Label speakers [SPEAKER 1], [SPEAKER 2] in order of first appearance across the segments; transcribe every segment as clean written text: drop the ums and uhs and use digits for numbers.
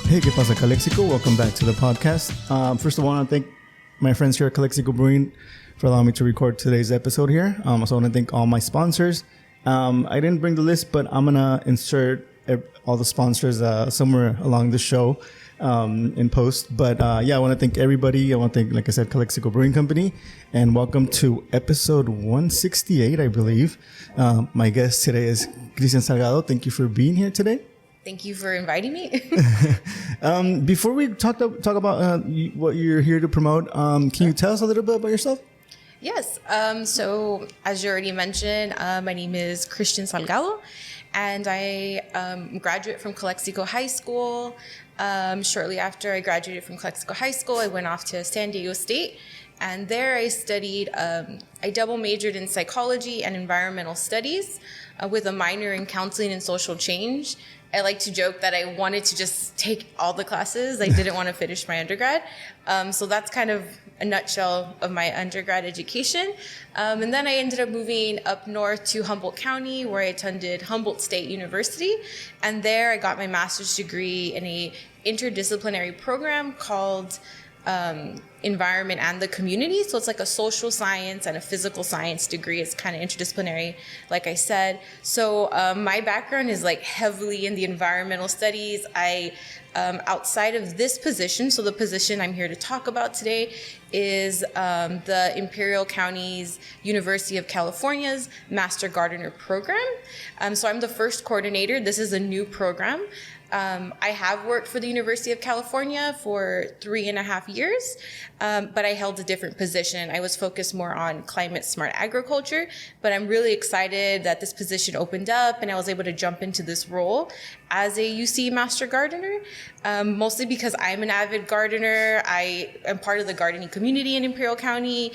[SPEAKER 1] Hey, ¿qué pasa, Calexico? Welcome back to the podcast. First of all, I want to thank my friends here at Calexico Brewing for allowing me to record today's episode here. So I want to thank all my sponsors. I didn't bring the list, but I'm going to insert all the sponsors somewhere along the show in post. But yeah, I want to thank everybody. I want to thank, like I said, Calexico Brewing Company. And welcome to episode 168, I believe. My guest today is Kristian Salgado. Thank you for being here today.
[SPEAKER 2] Thank you for inviting me.
[SPEAKER 1] Before we talk about what you're here to promote, can you tell us a little bit about yourself?
[SPEAKER 2] Yes. So as you already mentioned, my name is Kristian Salgado, and I graduate from Calexico High School. Shortly after I graduated from Calexico High School, I went off to San Diego State, and there I studied, I double majored in psychology and environmental studies with a minor in counseling and social change. I like to joke that I wanted to just take all the classes. I didn't want to finish my undergrad. So that's kind of a nutshell of my undergrad education. And then I ended up moving up north to Humboldt County, where I attended Humboldt State University. And there I got my master's degree in a interdisciplinary program called Environment and the Community. So it's like a social science and a physical science degree. It's kind of interdisciplinary, like I said. So my background is like heavily in the environmental studies. I outside of this position, so the position I'm here to talk about today is the Imperial County's University of California's Master Gardener program. So I'm the first coordinator. This is a new program. I have worked for the University of California for 3.5 years, but I held a different position. I was focused more on climate smart agriculture, but I'm really excited that this position opened up and I was able to jump into this role as a UC Master Gardener, mostly because I'm an avid gardener. I am part of the gardening community in Imperial County.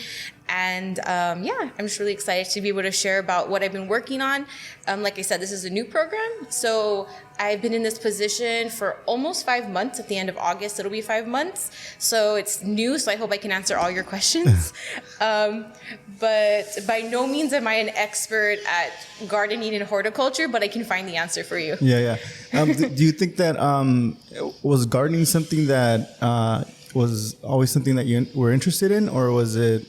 [SPEAKER 2] And yeah, I'm just really excited to be able to share about what I've been working on. Like I said, this is a new program. So I've been in this position for almost 5 months. At the end of August, it'll be 5 months. So it's new, so I hope I can answer all your questions. But by no means am I an expert at gardening and horticulture, but I can find the answer for you.
[SPEAKER 1] Yeah. Do you think that was gardening something that was always something that you were interested in, or was it?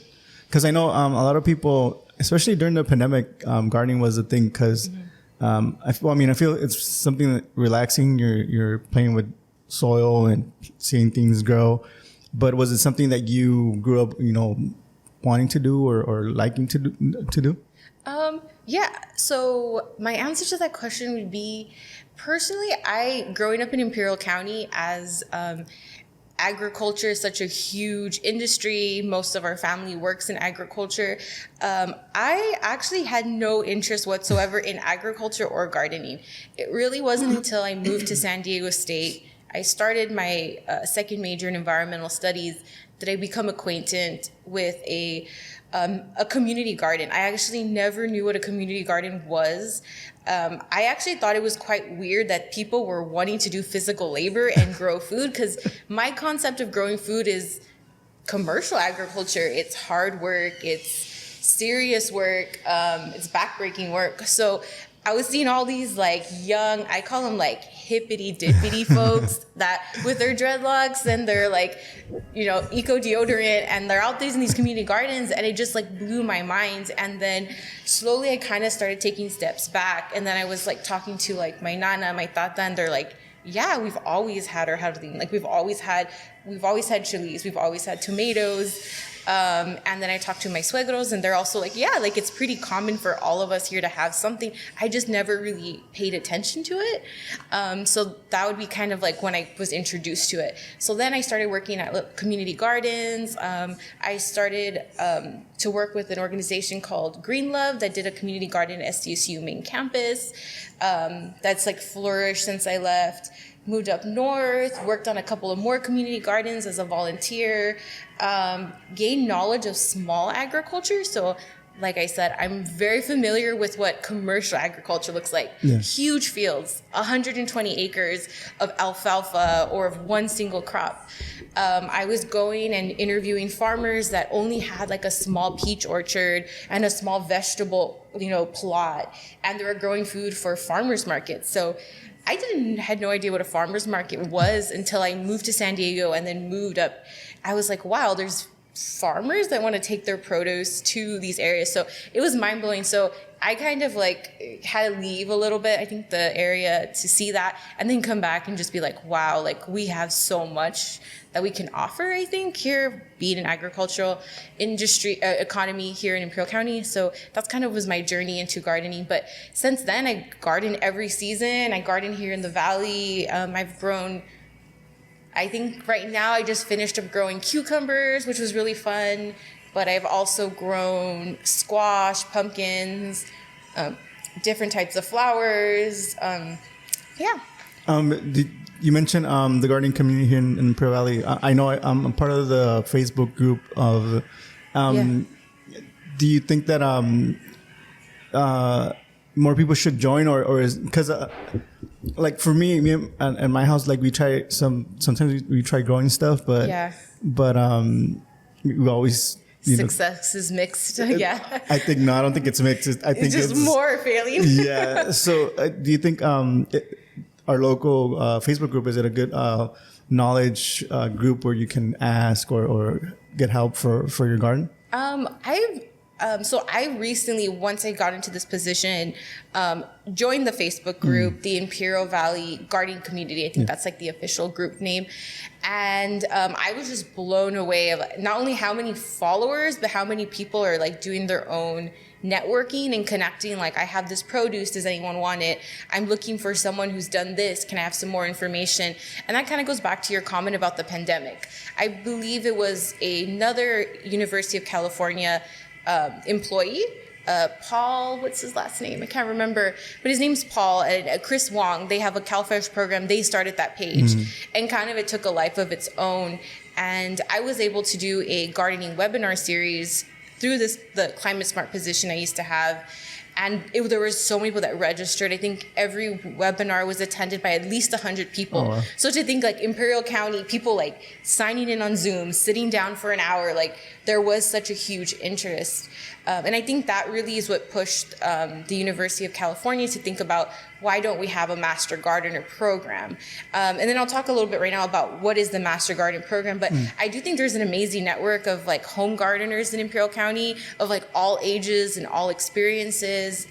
[SPEAKER 1] Because I know a lot of people, especially during the pandemic, gardening was a thing. Because I feel it's something that relaxing. You're playing with soil and seeing things grow. But was it something that you grew up, wanting to do or liking to do?
[SPEAKER 2] Yeah. So my answer to that question would be, personally, growing up in Imperial County as agriculture is such a huge industry. Most of our family works in agriculture. I actually had no interest whatsoever in agriculture or gardening. It really wasn't until I moved to San Diego State, I started my second major in environmental studies, that I become acquainted with a community garden. I actually never knew what a community garden was. I actually thought it was quite weird that people were wanting to do physical labor and grow food, because my concept of growing food is commercial agriculture. It's hard work, it's serious work, it's backbreaking work. So I was seeing all these like young, I call them like hippity dippity folks that with their dreadlocks and their like, eco deodorant, and they're out there in these community gardens, and it just like blew my mind. And then slowly I kind of started taking steps back, and then I was like talking to like my nana, my tata, and they're like, yeah, we've always had our jardín. Like we've always had chiles, we've always had tomatoes. And then I talked to my suegros, and they're also like, yeah, like it's pretty common for all of us here to have something. I just never really paid attention to it. So that would be kind of like when I was introduced to it. So then I started working at community gardens. I started to work with an organization called Green Love that did a community garden at SDSU main campus. That's like flourished since I left. Moved up north, worked on a couple of more community gardens as a volunteer, gained knowledge of small agriculture. So like I said, I'm very familiar with what commercial agriculture looks like. Yeah. Huge fields, 120 acres of alfalfa or of one single crop. I was going and interviewing farmers that only had like a small peach orchard and a small vegetable, plot, and they were growing food for farmers markets. So I had no idea what a farmer's market was until I moved to San Diego and then moved up. I was like, wow, there's farmers that want to take their produce to these areas. So it was mind blowing. So I kind of like had to leave a little bit, I think, the area to see that, and then come back and just be like, wow, like we have so much that we can offer, I think, here, being an agricultural industry, economy here in Imperial County. So that's kind of was my journey into gardening. But since then, I garden every season. I garden here in the Valley. I've grown, I think right now I just finished up growing cucumbers, which was really fun. But I've also grown squash, pumpkins, different types of flowers. Yeah.
[SPEAKER 1] You mentioned the gardening community here in Imperial Valley. I know I'm part of the Facebook group of. Do you think that more people should join, or is because like for me and my house, like we try sometimes we try growing stuff, but we always.
[SPEAKER 2] Success is mixed. Yeah.
[SPEAKER 1] I think no. I don't think it's mixed. I think
[SPEAKER 2] it's just more failing.
[SPEAKER 1] Yeah. So, do you think our local Facebook group, is it a good knowledge group where you can ask or get help for your garden?
[SPEAKER 2] So I recently, once I got into this position, joined the Facebook group, the Imperial Valley Gardening Community. I think that's like the official group name. And I was just blown away of not only how many followers, but how many people are like doing their own networking and connecting. Like, I have this produce, does anyone want it? I'm looking for someone who's done this, can I have some more information? And that kind of goes back to your comment about the pandemic. I believe it was another University of California employee, Paul, what's his last name? I can't remember, but his name's Paul, and Chris Wong. They have a CalFresh program. They started that page, and kind of it took a life of its own. And I was able to do a gardening webinar series through the Climate Smart position I used to have. And there were so many people that registered. I think every webinar was attended by at least 100 people. Oh, wow. So to think like Imperial County, people like signing in on Zoom, sitting down for an hour, like there was such a huge interest. And I think that really is what pushed the University of California to think about, why don't we have a Master Gardener program? And then I'll talk a little bit right now about what is the Master Garden program. But I do think there's an amazing network of like home gardeners in Imperial County of like all ages and all experiences.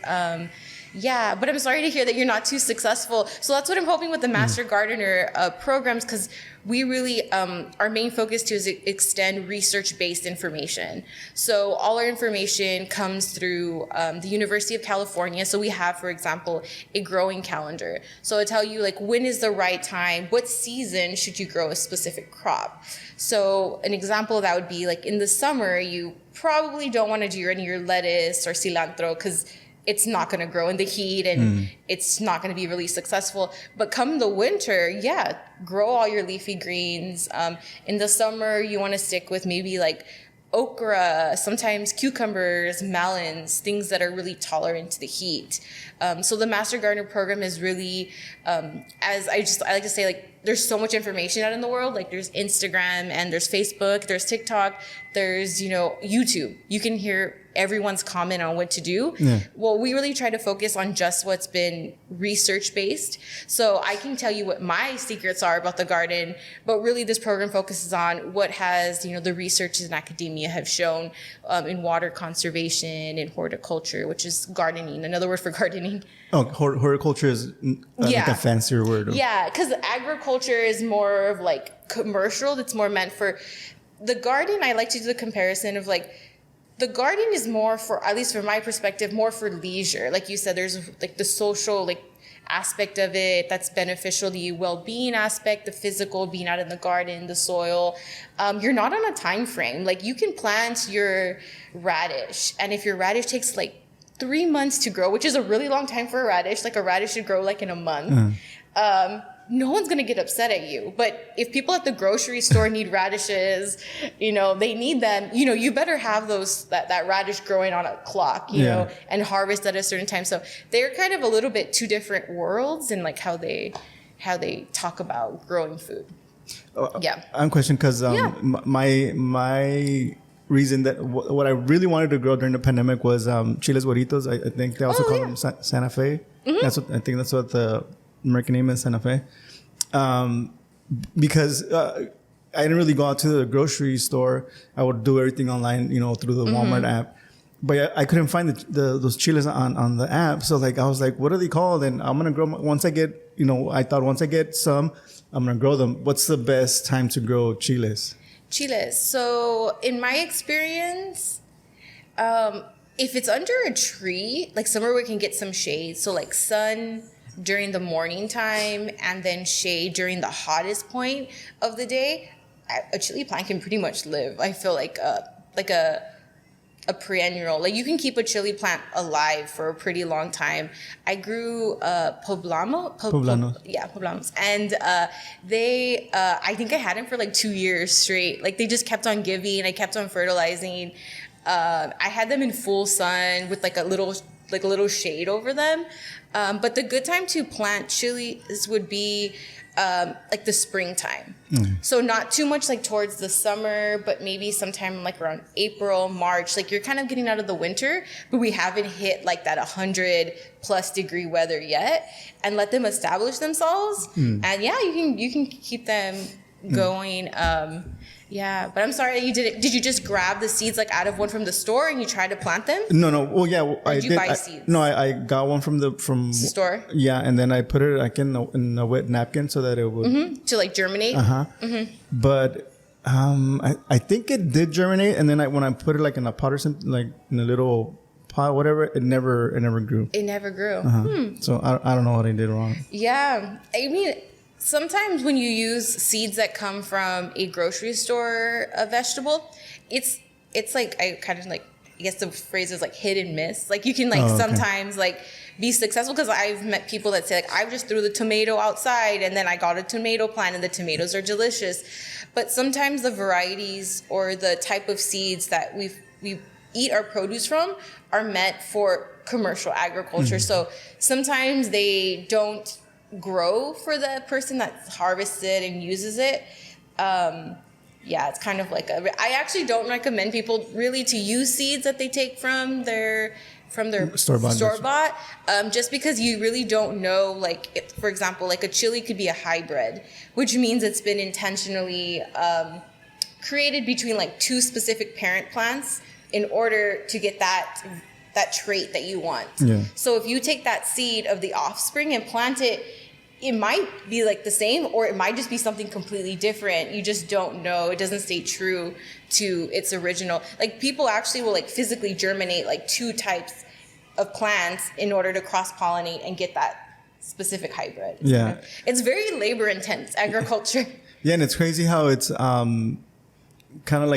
[SPEAKER 2] Yeah, but I'm sorry to hear that you're not too successful. So that's what I'm hoping with the Master Gardener programs, because we really, our main focus too is extend research-based information. So all our information comes through the University of California. So we have, for example, a growing calendar. So I tell you like when is the right time, what season should you grow a specific crop. So an example of that would be like in the summer, you probably don't want to do any of your lettuce or cilantro because it's not going to grow in the heat and it's not going to be really successful. But come the winter, yeah, grow all your leafy greens. In the summer, you want to stick with maybe like okra, sometimes cucumbers, melons, things that are really tolerant to the heat. So the Master Gardener program is really, as I like to say, like there's so much information out in the world. Like there's Instagram and there's Facebook, there's TikTok, there's, YouTube. You can hear everyone's comment on what to do. Yeah. Well, we really try to focus on just what's been research-based. So I can tell you what my secrets are about the garden, but really this program focuses on what has, the researchers in academia have shown in water conservation and horticulture, which is gardening, another word for gardening.
[SPEAKER 1] Oh, horticulture is like a fancier word.
[SPEAKER 2] Yeah, because agriculture is more of like commercial. It's more meant for the garden. I like to do the comparison of like, the garden is more for, at least from my perspective, more for leisure. Like you said, there's like the social aspect of it that's beneficial, the well-being aspect, the physical, being out in the garden, the soil. You're not on a time frame. Like you can plant your radish, and if your radish takes 3 months to grow, which is a really long time for a radish, like a radish should grow in a month. No one's going to get upset at you. But if people at the grocery store need radishes, they need them, you better have that radish growing on a clock, and harvest at a certain time. So they're kind of a little bit two different worlds in how they talk about growing food. Yeah.
[SPEAKER 1] I'm questioning because my reason that what I really wanted to grow during the pandemic was chiles guaritos. I think they also call them Santa Fe. Mm-hmm. That's what American name is Santa Fe. Because I didn't really go out to the grocery store. I would do everything online, through the Walmart app. But I couldn't find those chiles on the app. So like I was like, what are they called? And I'm gonna grow once I get, I thought once I get some, I'm gonna grow them. What's the best time to grow chiles?
[SPEAKER 2] Chiles. So in my experience, if it's under a tree, like somewhere we can get some shade. So like sun during the morning time and then shade during the hottest point of the day, a chili plant can pretty much live. I feel like a perennial. Like you can keep a chili plant alive for a pretty long time. I grew poblanos. Yeah, poblanos. And I think I had them for like 2 years straight. Like they just kept on giving. I kept on fertilizing. I had them in full sun with like a little shade over them. But the good time to plant chilies would be like the springtime. So not too much like towards the summer, but maybe sometime like around April, March. Like you're kind of getting out of the winter, but we haven't hit like that 100+ degree weather yet, and let them establish themselves. And yeah, you can keep them going. Yeah, but I'm sorry that you did it. Did you just grab the seeds like out of one from the store and you tried to plant them?
[SPEAKER 1] No. Well, yeah,
[SPEAKER 2] or did you buy seeds?
[SPEAKER 1] No, I got one from the
[SPEAKER 2] store.
[SPEAKER 1] Yeah, and then I put it like in a wet napkin so that it would
[SPEAKER 2] to like germinate.
[SPEAKER 1] But I think it did germinate, and then when I put it like in a pot or something, like in a little pot, whatever, it never grew.
[SPEAKER 2] It never grew.
[SPEAKER 1] So I don't know what I did wrong.
[SPEAKER 2] Yeah, I mean, sometimes when you use seeds that come from a grocery store vegetable, it's like I guess the phrase is like hit and miss. Like you can sometimes like be successful, because I've met people that say like I just threw the tomato outside and then I got a tomato plant and the tomatoes are delicious. But sometimes the varieties or the type of seeds that we eat our produce from are meant for commercial agriculture. So sometimes they don't grow for the person that's harvested and uses it. Yeah, it's kind of like I actually don't recommend people really to use seeds that they take from their store-bought, just because you really don't know, like if, for example, like a chili could be a hybrid, which means it's been intentionally created between like two specific parent plants in order to get that trait that you want. Yeah. So if you take that seed of the offspring and plant it, it might be like the same, or it might just be something completely different. You just don't know. It doesn't stay true to its original. Like people actually will like physically germinate like two types of plants in order to cross-pollinate and get that specific hybrid.
[SPEAKER 1] Yeah.
[SPEAKER 2] It's very labor intense agriculture.
[SPEAKER 1] Yeah, and it's crazy how it's kind of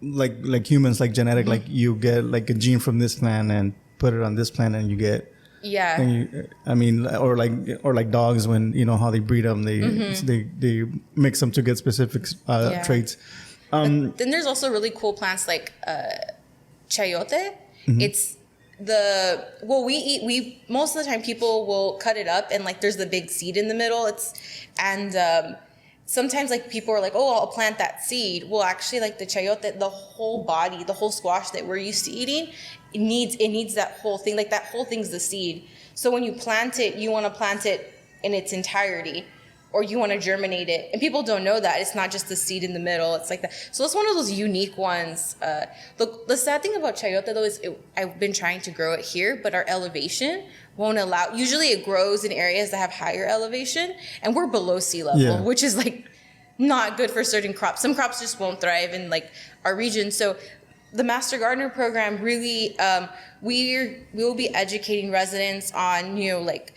[SPEAKER 1] like humans, like genetic, like you get like a gene from this plant and put it on this plant and you get.
[SPEAKER 2] Yeah.
[SPEAKER 1] Or like dogs, when you know how they breed them, they mix them to get specific traits.
[SPEAKER 2] Then there's also really cool plants like chayote. It's we most of the time people will cut it up and like there's the big seed in the middle. Sometimes like people are like, oh, I'll plant that seed. Well, actually, like the chayote, the whole body, the whole squash that we're used to eating, it needs that whole thing. Like that whole thing's the seed. So when you plant it, you want to plant it in its entirety, or you want to germinate it. And people don't know that. It's not just the seed in the middle. It's like that. So it's one of those unique ones. Look, the sad thing about chayote, though, is I've been trying to grow it here, but our elevation won't allow. Usually it grows in areas that have higher elevation, and we're below sea level, which is like not good for certain crops. Some crops just won't thrive in like our region. So the Master Gardener program really, we will be educating residents on, like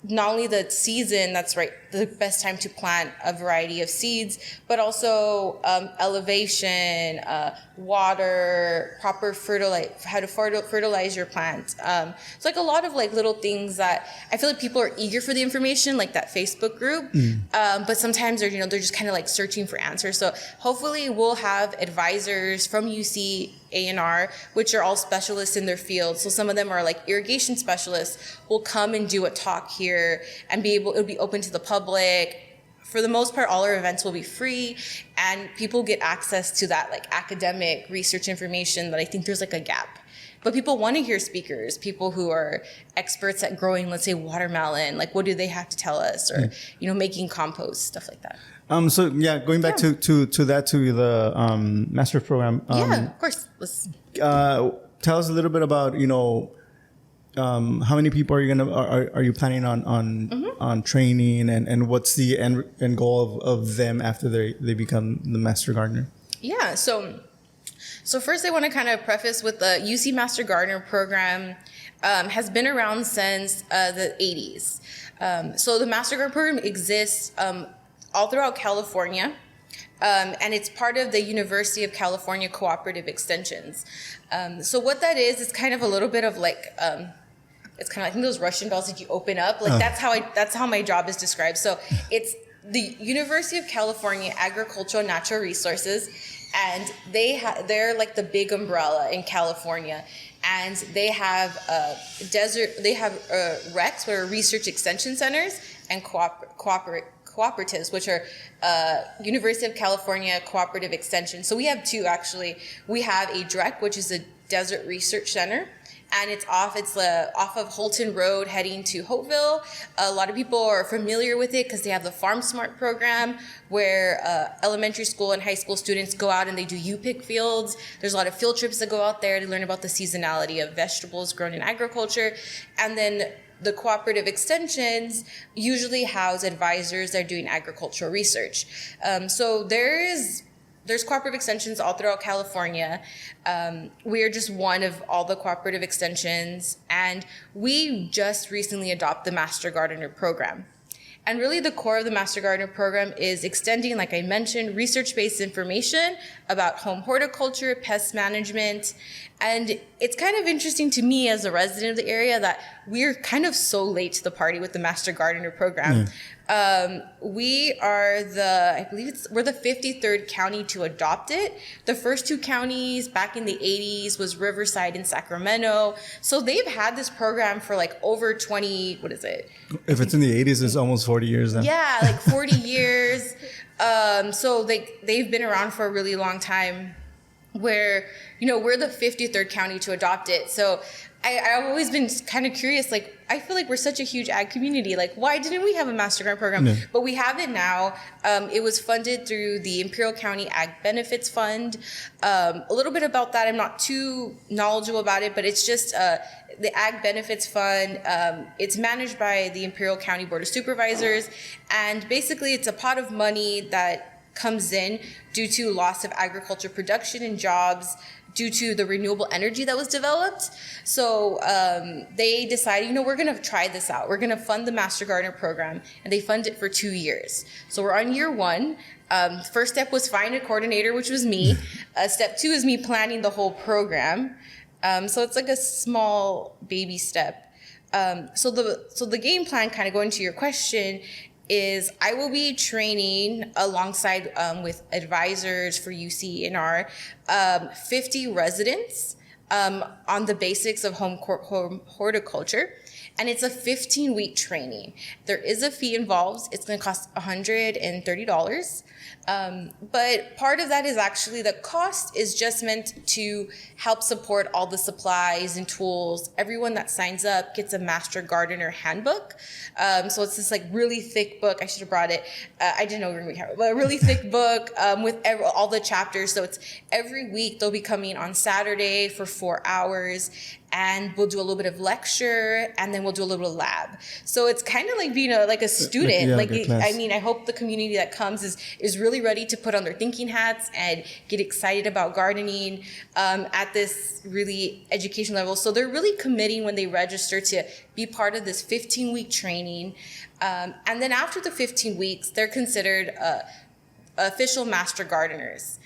[SPEAKER 2] not only the season, that's right, the best time to plant a variety of seeds, but also elevation, water, proper how to fertilize your plant. It's like a lot of like little things that I feel like people are eager for the information, like that Facebook group, but sometimes they're just kind of like searching for answers. So hopefully we'll have advisors from UC A&R, which are all specialists in their field. So some of them are like irrigation specialists, will come and do a talk here and it'll be open to the public. For the most part, all our events will be free, and people get access to that like academic research information that I think there's like a gap. But people want to hear speakers, people who are experts at growing, let's say, watermelon. Like, what do they have to tell us? Or, making compost, stuff like that.
[SPEAKER 1] So yeah, going back to the master's program.
[SPEAKER 2] Of course. Let's
[SPEAKER 1] tell us a little bit about how many people are you planning on training, and what's the end goal of them after they become the master gardener?
[SPEAKER 2] Yeah. So first, I want to kind of preface with the UC Master Gardener program has been around since the 80s. So the Master Gardener program exists all throughout California, and it's part of the University of California Cooperative Extensions. So what that is kind of a little bit of like, it's kind of, I think those Russian dolls that you open up, like that's how my job is described. So it's the University of California Agricultural and Natural Resources, and they're like the big umbrella in California. And they have RECs, which are research extension centers, and cooperatives, which are University of California Cooperative Extension. So we have two, actually. We have a DREC, which is a Desert Research Center, and it's off of Holton Road heading to Hopeville. A lot of people are familiar with it because they have the Farm Smart program, where elementary school and high school students go out and they do U-pick fields. There's a lot of field trips that go out there to learn about the seasonality of vegetables grown in agriculture. And then the cooperative extensions usually house advisors that are doing agricultural research. So there's cooperative extensions all throughout California. We are just one of all the cooperative extensions, and we just recently adopted the Master Gardener program. And really the core of the Master Gardener program is extending, like I mentioned, research-based information about home horticulture, pest management. And it's kind of interesting to me as a resident of the area that we're kind of so late to the party with the Master Gardener program. We are we're the 53rd county to adopt it. The first two counties back in the 80s was Riverside and Sacramento. So they've had this program for like over 20, what is it?
[SPEAKER 1] If it's in the 80s, it's almost 40 years then.
[SPEAKER 2] Yeah, like 40 years. So they've been around for a really long time, where, we're the 53rd county to adopt it. So I've always been kind of curious, like, I feel like we're such a huge ag community. Like, why didn't we have a Master Gardener program?
[SPEAKER 1] Yeah.
[SPEAKER 2] But we have it now. It was funded through the Imperial County Ag Benefits Fund. A little bit about that, I'm not too knowledgeable about it, but it's just the Ag Benefits Fund. It's managed by the Imperial County Board of Supervisors. And basically, it's a pot of money that comes in due to loss of agriculture production and jobs, due to the renewable energy that was developed. So they decided, we're going to try this out. We're going to fund the Master Gardener program, and they fund it for 2 years. So we're on year 1. First step was find a coordinator, which was me. Step 2 is me planning the whole program. So it's like a small baby step. So the game plan, kind of going to your question, is I will be training alongside with advisors for UC and R 50 residents on the basics of home horticulture. And it's a 15-week training. There is a fee involved. It's going to cost $130. But part of that is actually the cost is just meant to help support all the supplies and tools. Everyone that signs up gets a Master Gardener handbook. So it's this like really thick book. I should have brought it. I didn't know we were going to have it, but a really thick book with all the chapters. So it's every week they'll be coming on Saturday for 4 hours. And we'll do a little bit of lecture, and then we'll do a little bit of lab. So it's kind of like being a student. I hope the community that comes is really ready to put on their thinking hats and get excited about gardening at this really education level. So they're really committing when they register to be part of this 15-week training. And then after the 15 weeks, they're considered official Master Gardeners.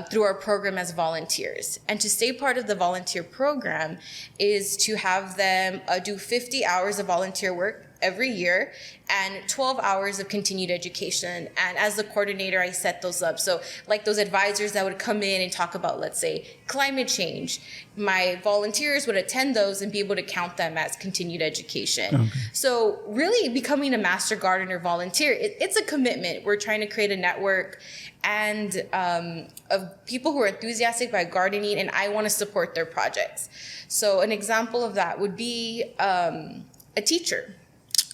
[SPEAKER 2] Through our program as volunteers. And to stay part of the volunteer program is to have them do 50 hours of volunteer work every year, and 12 hours of continued education. And as the coordinator, I set those up. So like those advisors that would come in and talk about, let's say, climate change, my volunteers would attend those and be able to count them as continued education. Okay. So really becoming a master gardener volunteer, it's a commitment. We're trying to create a network and of people who are enthusiastic about gardening, and I want to support their projects. So an example of that would be a teacher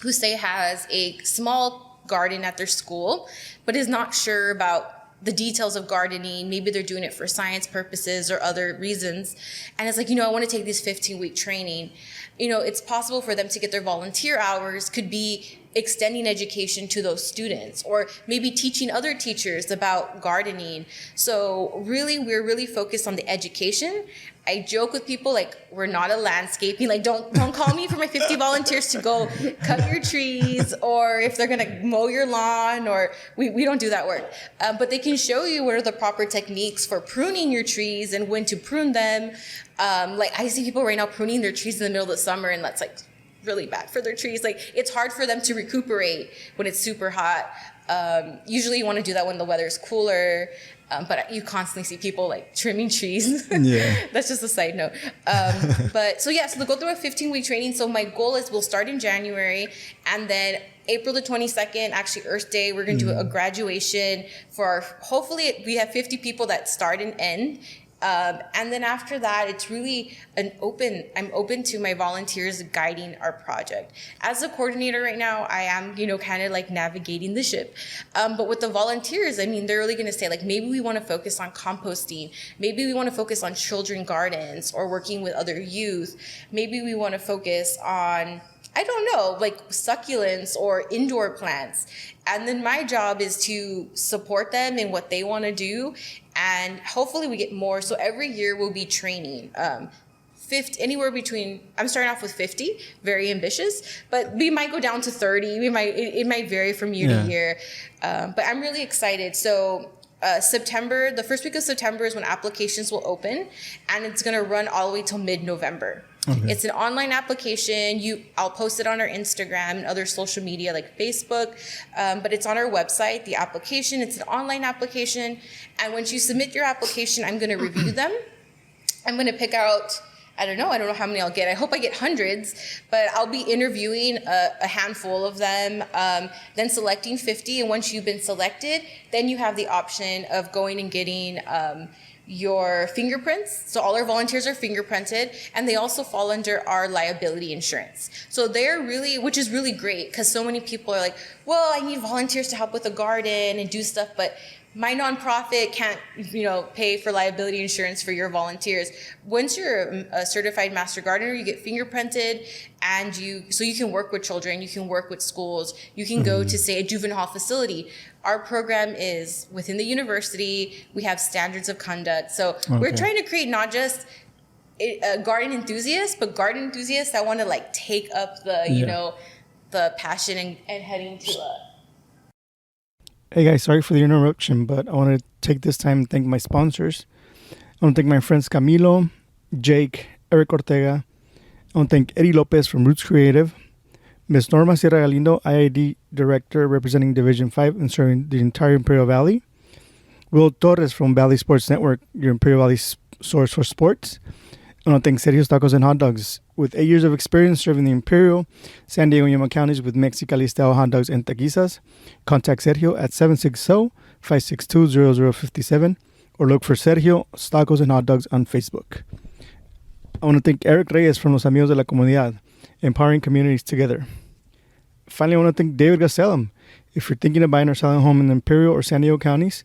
[SPEAKER 2] who, say, has a small garden at their school, but is not sure about the details of gardening. Maybe they're doing it for science purposes or other reasons. And it's like, I want to take this 15-week training. It's possible for them to get their volunteer hours, could be extending education to those students, or maybe teaching other teachers about gardening. So really, we're really focused on the education. I joke with people, like, we're not a landscaping, like, don't call me for my 50 volunteers to go cut your trees, or if they're gonna mow your lawn, or we don't do that work. But they can show you what are the proper techniques for pruning your trees and when to prune them. Like, I see people right now pruning their trees in the middle of the summer, and that's like really bad for their trees. Like, it's hard for them to recuperate when it's super hot. Usually you want to do that when the weather is cooler, but you constantly see people like trimming trees. Yeah. That's just a side note. But so they'll go through a 15-week training. So my goal is we'll start in January, and then April the 22nd, actually Earth Day, we're going to do a graduation for hopefully we have 50 people that start and end. And then after that, it's really I'm open to my volunteers guiding our project. As a coordinator right now, I am, kind of like navigating the ship. But with the volunteers, they're really going to say, like, maybe we want to focus on composting. Maybe we want to focus on children gardens or working with other youth. Maybe we want to focus on, I don't know, like succulents or indoor plants. And then my job is to support them in what they want to do. And hopefully we get more. So every year we'll be training 50, anywhere between, I'm starting off with 50, very ambitious, but we might go down to 30. It might vary from year to year. But I'm really excited. So September, the first week of September is when applications will open, and it's going to run all the way till mid-November. Okay. It's an online application. I'll post it on our Instagram and other social media like Facebook, but it's on our website, the application. It's an online application. And once you submit your application, I'm going to review them. I'm going to pick out, I don't know how many I'll get. I hope I get hundreds, but I'll be interviewing a handful of them, then selecting 50. And once you've been selected, then you have the option of going and getting your fingerprints. So all our volunteers are fingerprinted, and they also fall under our liability insurance. So they're really, which is really great, because so many people are like, well, I need volunteers to help with the garden and do stuff, but my nonprofit can't, pay for liability insurance for your volunteers. Once you're a certified master gardener, you get fingerprinted, and so you can work with children, you can work with schools, you can go to, say, a juvenile hall facility. Our program is within the university. We have standards of conduct. So we're trying to create not just a garden enthusiast, but garden enthusiasts that want to like take up the, the passion and heading to
[SPEAKER 1] Hey guys, sorry for the interruption, but I want to take this time and thank my sponsors. I want to thank my friends Camilo, Jake, Eric Ortega. I want to thank Eddie Lopez from Roots Creative, Ms. Norma Galindo, IID Director representing Division 5 and serving the entire Imperial Valley, Will Torres from Valley Sports Network, your Imperial Valley source for sports. I want to thank Sergio's Tacos and Hotdogs. With 8 years of experience serving the Imperial, San Diego, and Yuma counties with Mexicali-style hot dogs and taquizas, contact Sergio at 760-562-0057 or look for Sergio Tacos and Hotdogs on Facebook. I want to thank Eric Reyes from Los Amigos de la Comunidad, empowering communities together. Finally, I want to thank David Gastelum. If you're thinking of buying or selling a home in the Imperial or San Diego counties,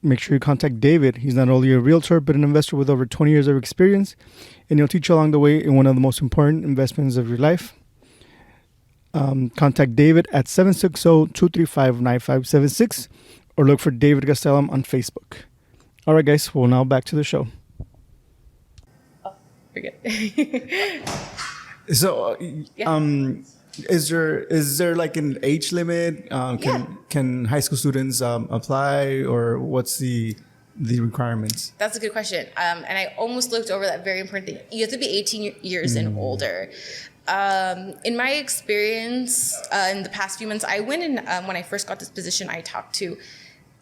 [SPEAKER 1] make sure you contact David. He's not only a realtor, but an investor with over 20 years of experience, and he'll teach you along the way in one of the most important investments of your life. Contact David at 760-235-9576 or look for David Gastelum on Facebook. All right, guys, well, now back to the show.
[SPEAKER 2] Oh, you're good.
[SPEAKER 1] So, is there like an age limit? Can high school students apply, or what's the the requirements?
[SPEAKER 2] That's a good question. And I almost looked over that very important thing. You have to be 18 years and older. In my experience, in the past few months, I went in, when I first got this position, I talked to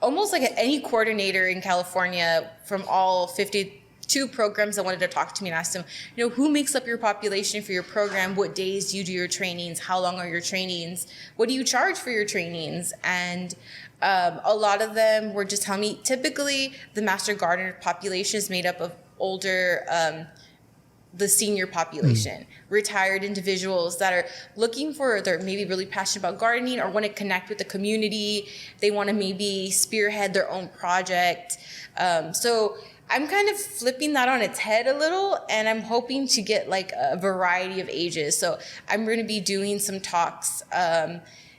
[SPEAKER 2] almost like any coordinator in California from all 52 programs that wanted to talk to me and asked them, who makes up your population for your program? What days do you do your trainings? How long are your trainings? What do you charge for your trainings? And a lot of them were just telling me, typically the Master Gardener population is made up of older, the senior population, retired individuals that are looking for, they're maybe really passionate about gardening or want to connect with the community. They want to maybe spearhead their own project. So I'm kind of flipping that on its head a little, and I'm hoping to get like a variety of ages. So I'm going to be doing some talks,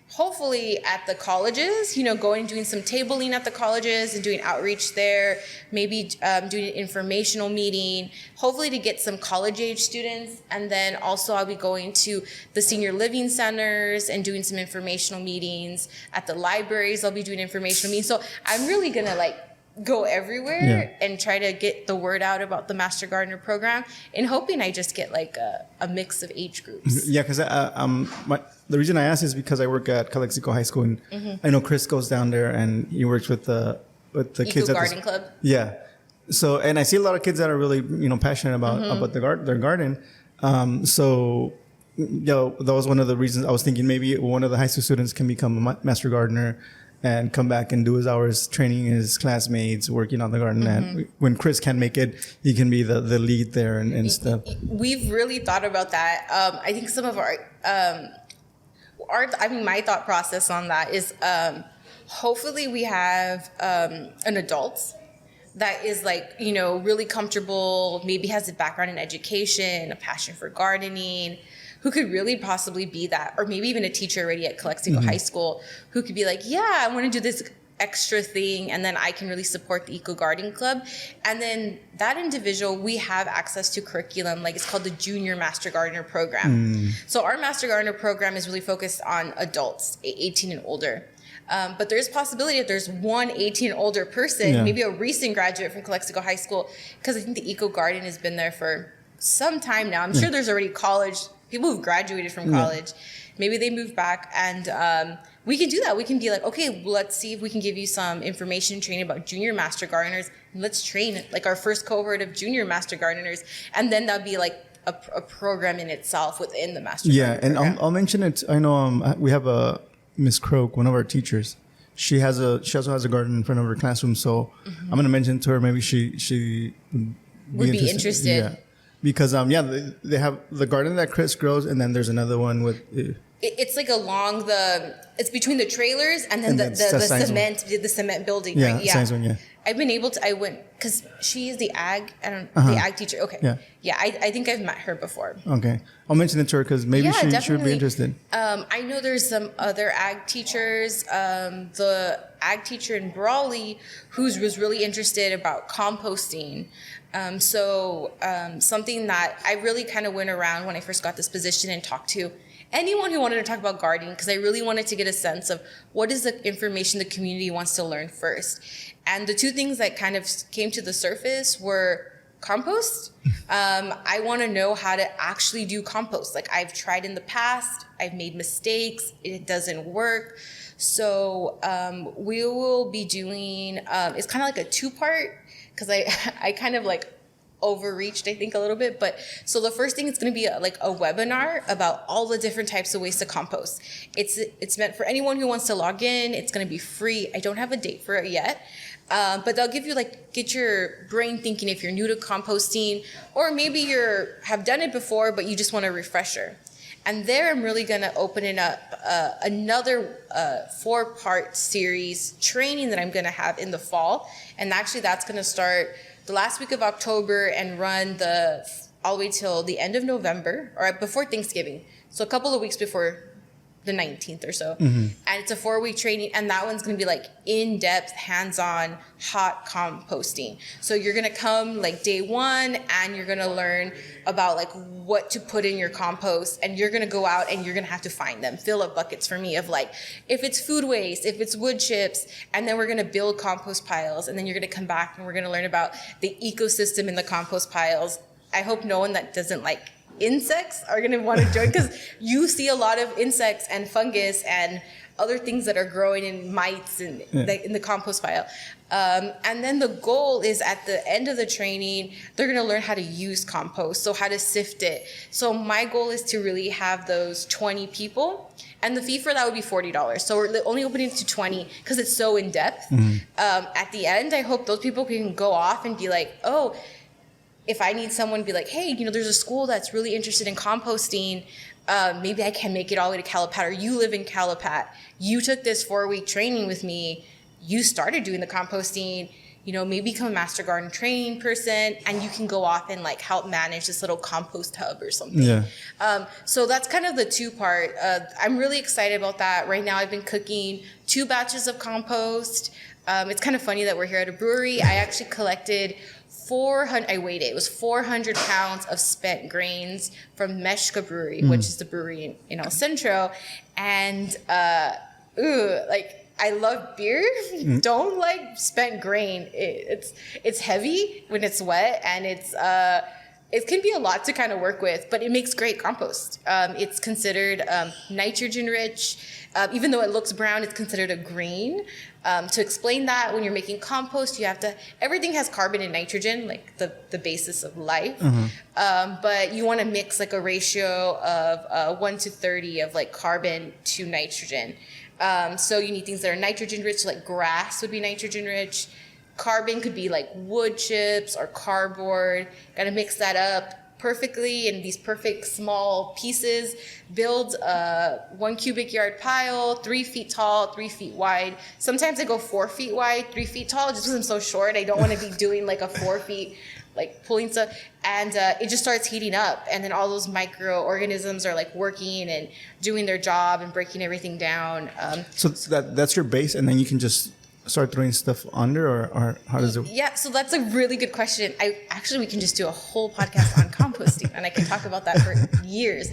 [SPEAKER 2] hopefully at the colleges, going and doing some tabling at the colleges and doing outreach there, maybe doing an informational meeting, hopefully to get some college age students. And then also I'll be going to the senior living centers and doing some informational meetings. At the libraries, I'll be doing informational meetings. So I'm really going to go everywhere and try to get the word out about the Master Gardener program, and hoping I just get a mix of age groups.
[SPEAKER 1] Yeah, because the reason I ask is because I work at Calexico High School, and I know Chris goes down there and he works with the kids at the
[SPEAKER 2] garden club.
[SPEAKER 1] Yeah, so and I see a lot of kids that are really passionate about their garden. So that was one of the reasons I was thinking maybe one of the high school students can become a Master Gardener and come back and do his hours training his classmates, working on the garden. And when Chris can't make it, he can be the lead there and stuff.
[SPEAKER 2] We've really thought about that. I think some of my thought process on that is hopefully we have an adult that is really comfortable, maybe has a background in education, a passion for gardening, who could really possibly be that, or maybe even a teacher already at Calexico High School who could be like, I want to do this extra thing, and then I can really support the Eco Garden Club. And then that individual, we have access to curriculum, it's called the Junior Master Gardener Program. So our Master Gardener Program is really focused on adults, 18 and older. But there's possibility if there's one 18 and older person, maybe a recent graduate from Calexico High School, because I think the Eco Garden has been there for some time now. I'm sure there's already people who've graduated from college. Maybe they moved back, and we can do that. We can be like, okay, let's see if we can give you some information training about junior master gardeners, and let's train our first cohort of junior master gardeners, and then that'd be a program in itself within the master gardener
[SPEAKER 1] and
[SPEAKER 2] program.
[SPEAKER 1] I'll mention it. I know we have a Miss Croak, one of our teachers. She also has a garden in front of her classroom, so I'm going to mention to her maybe she
[SPEAKER 2] would be interested.
[SPEAKER 1] Yeah. Because they have the garden that Chris grows, and then there's another one with.
[SPEAKER 2] It's along it's between the trailers and then the cement building.
[SPEAKER 1] Yeah,
[SPEAKER 2] right?
[SPEAKER 1] science one. Yeah.
[SPEAKER 2] I've been able to. I went because she is the ag. The ag teacher. Okay. Yeah. I think I've met her before.
[SPEAKER 1] Okay, I'll mention it to her because maybe she would be interested.
[SPEAKER 2] I know there's some other ag teachers. The ag teacher in Brawley was really interested about composting. Something that I really kind of went around when I first got this position and talked to anyone who wanted to talk about gardening, because I really wanted to get a sense of what is the information the community wants to learn first. And the two things that kind of came to the surface were compost. I want to know how to actually do compost. I've tried in the past, I've made mistakes, it doesn't work. So we will be doing, it's kind of like a two-part, because I kind of overreached, I think, a little bit. But so the first thing is going to be a webinar about all the different types of ways to compost. It's meant for anyone who wants to log in. It's going to be free. I don't have a date for it yet. But they'll give you get your brain thinking if you're new to composting, or maybe have done it before, but you just want a refresher. And there I'm really going to open it up another 4-part series training that I'm going to have in the fall. And actually that's going to start the last week of October and run all the way till the end of November, or before Thanksgiving. So a couple of weeks before the 19th or so. And it's a 4-week training, and that one's gonna be like in-depth, hands-on, hot composting. So you're gonna come like day one, and you're gonna learn about like what to put in your compost, and you're gonna go out and you're gonna have to find them, fill up buckets for me of like, if it's food waste, if it's wood chips, and then we're gonna build compost piles, and then you're gonna come back and we're gonna learn about the ecosystem in the compost piles. I hope no one that doesn't like insects are going to want to join, because you see a lot of insects and fungus and other things that are growing in mites in the compost pile. And then the goal is at the end of the training, they're going to learn how to use compost, so how to sift it. So my goal is to really have those 20 people, and the fee for that would be $40. So we're only opening to 20 because it's so in depth. At the end, I hope those people can go off and be like, oh, if I need someone to be like, hey, there's a school that's really interested in composting, maybe I can make it all the way to Calapat, or you live in Calapat, you took this 4-week training with me, you started doing the composting, maybe become a master garden training person, and you can go off and like help manage this little compost hub or something. Yeah. So that's kind of the 2-part. I'm really excited about that. Right now I've been cooking 2 batches of compost. It's kind of funny that we're here at a brewery. I actually collected 400, I weighed it. It was 400 pounds of spent grains from Meshka Brewery, which is the brewery in El Centro. And, I love beer. Don't like spent grain. It's heavy when it's wet, and it can be a lot to kind of work with, but it makes great compost. It's considered nitrogen rich. Even though it looks brown, it's considered a green. To explain that, when you're making compost, everything has carbon and nitrogen, like the basis of life. But you want to mix like a ratio of 1 to 30 of like carbon to nitrogen. So you need things that are nitrogen rich, like grass would be nitrogen rich. Carbon could be like wood chips or cardboard. Got to mix that up perfectly in these perfect small pieces. Build a 1 cubic yard pile, 3 feet tall, 3 feet wide. Sometimes I go 4 feet wide, 3 feet tall, just because I'm so short. I don't want to be doing like a 4 feet, like pulling stuff. And it just starts heating up. And then all those microorganisms are like working and doing their job and breaking everything down.
[SPEAKER 1] So that's your base, and then you can just start throwing stuff under, or how does it work?
[SPEAKER 2] Yeah, so that's a really good question. We can just do a whole podcast on composting, and I can talk about that for years.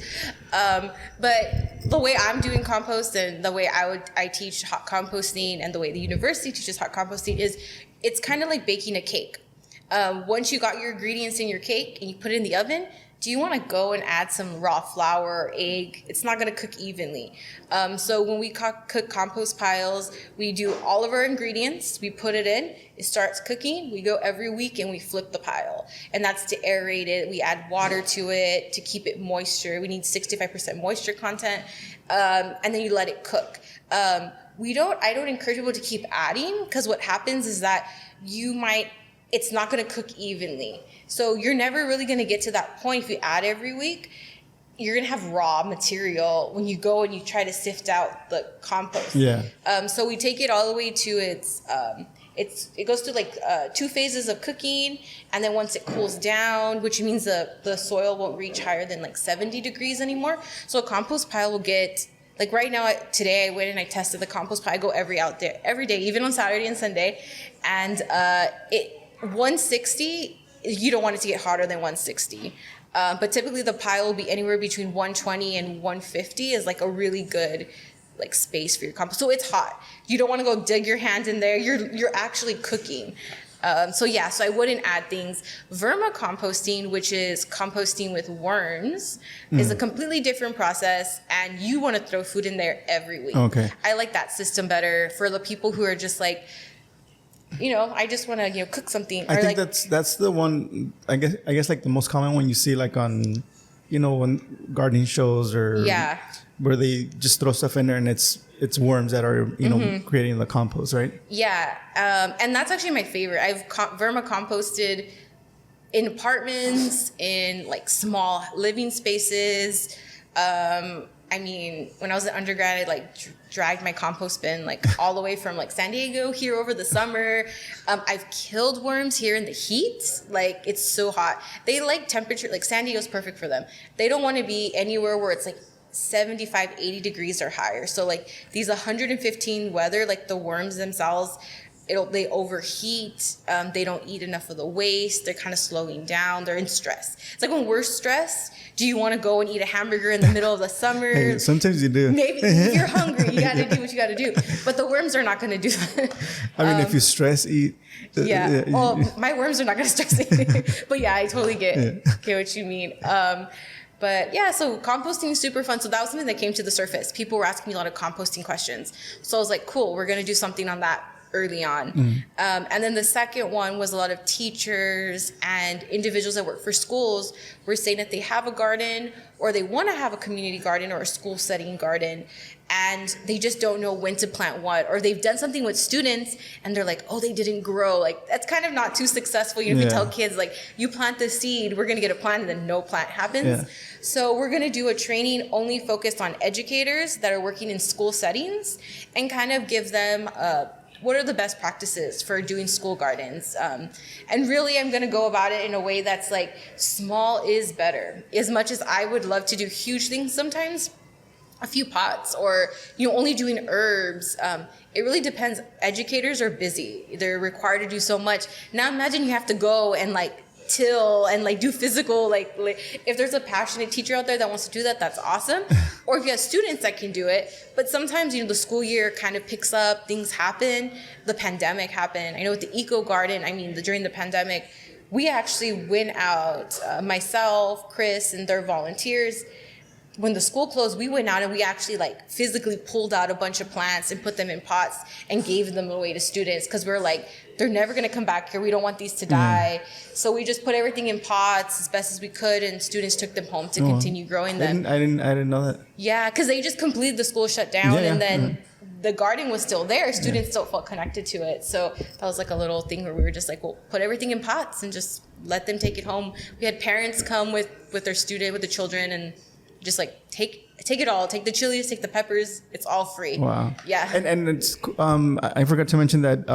[SPEAKER 2] But the way I'm doing compost, and the way I teach hot composting, and the way the university teaches hot composting is, it's kind of like baking a cake. Once you got your ingredients in your cake and you put it in the oven, do you want to go and add some raw flour or egg? It's not going to cook evenly. So when we cook compost piles, we do all of our ingredients, we put it in, it starts cooking, we go every week and we flip the pile. And that's to aerate it. We add water to it to keep it moisture. We need 65% moisture content. And then you let it cook. I don't encourage people to keep adding, because what happens is that it's not going to cook evenly. So you're never really going to get to that point if you add every week. You're going to have raw material when you go and you try to sift out the compost. Yeah. So we take it all the way to it goes through like 2 phases of cooking, and then once it cools down, which means the soil won't reach higher than like 70 degrees anymore. So a compost pile will get, like right now, today I went and I tested the compost pile. I go every day, even on Saturday and Sunday, and 160. You don't want it to get hotter than 160. But typically the pile will be anywhere between 120 and 150 is like a really good like space for your compost. So it's hot. You don't want to go dig your hand in there. You're actually cooking. So I wouldn't add things. Vermicomposting, which is composting with worms, is a completely different process, and you want to throw food in there every week. Okay. I like that system better for the people who are just like, I just want to, cook something.
[SPEAKER 1] I think that's the one, I guess like the most common one you see like on, on gardening shows or where they just throw stuff in there and it's worms that are, creating the compost, right? Yeah.
[SPEAKER 2] And that's actually my favorite. I've vermicomposted in apartments, in like small living spaces. When I was an undergrad, I like dragged my compost bin like all the way from like San Diego here over the summer. I've killed worms here in the heat. Like it's so hot. They like temperature, like San Diego's perfect for them. They don't want to be anywhere where it's like 75, 80 degrees or higher. So like these 115 weather, like the worms themselves, they overheat. They don't eat enough of the waste. They're kind of slowing down. They're in stress. It's like when we're stressed, do you want to go and eat a hamburger in the middle of the summer?
[SPEAKER 1] Hey, sometimes you do.
[SPEAKER 2] Maybe if you're hungry, you got to do what you got to do. But the worms are not going to do that.
[SPEAKER 1] I mean, if you stress eat.
[SPEAKER 2] Yeah. Well, my worms are not going to stress anything. But yeah, I totally get what you mean. But yeah, so composting is super fun. So that was something that came to the surface. People were asking me a lot of composting questions. So I was like, cool, we're going to do something on that early on. And then the second one was a lot of teachers and individuals that work for schools were saying that they have a garden or they want to have a community garden or a school setting garden, and they just don't know when to plant what, or they've done something with students and they're like, oh, they didn't grow. Like, that's kind of not too successful. You know, if you tell kids, like, you plant the seed, we're going to get a plant, and then no plant happens. Yeah. So we're going to do a training only focused on educators that are working in school settings and kind of give them what are the best practices for doing school gardens? And really, I'm going to go about it in a way that's like, small is better. As much as I would love to do huge things sometimes, a few pots, or only doing herbs. It really depends. Educators are busy. They're required to do so much. Now imagine you have to go and like till and like do physical, like if there's a passionate teacher out there that wants to do that, that's awesome. Or if you have students that can do it. But sometimes, the school year kind of picks up, things happen. The pandemic happened. I know with the Eco Garden, during the pandemic, we actually went out, myself, Chris, and their volunteers. When the school closed, we went out and we actually like physically pulled out a bunch of plants and put them in pots and gave them away to students, because we're like, they're never going to come back here. We don't want these to die. So we just put everything in pots as best as we could, and students took them home to continue growing them.
[SPEAKER 1] I didn't know that.
[SPEAKER 2] Yeah, because they just completed the school shutdown, and then the garden was still there. Students still felt connected to it. So that was like a little thing where we were just like, well, put everything in pots and just let them take it home. We had parents come with the children, and just like take it all. Take the chilies, take the peppers. It's all free. Wow. Yeah.
[SPEAKER 1] And it's I forgot to mention that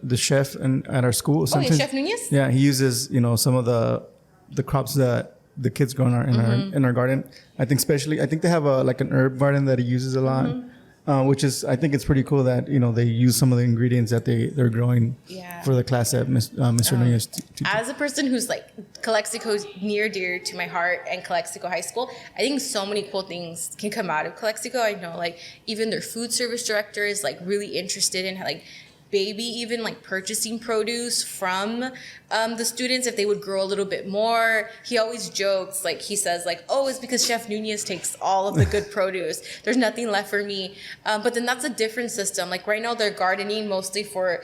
[SPEAKER 1] the chef at our school.
[SPEAKER 2] Chef Nunez.
[SPEAKER 1] Yeah, he uses some of the crops that the kids grow in our garden. I think they have an herb garden that he uses a lot. Which is, I think it's pretty cool that, they use some of the ingredients that they're growing for the class that Mr. Nunez teaches.
[SPEAKER 2] As a person who's like, Calexico is near dear to my heart, and Calexico High School, I think so many cool things can come out of Calexico. I know like even their food service director is like really interested in like even like purchasing produce from the students if they would grow a little bit more. He always jokes, like he says like, oh, it's because Chef Nunez takes all of the good produce. There's nothing left for me. But then that's a different system. Like right now they're gardening mostly for,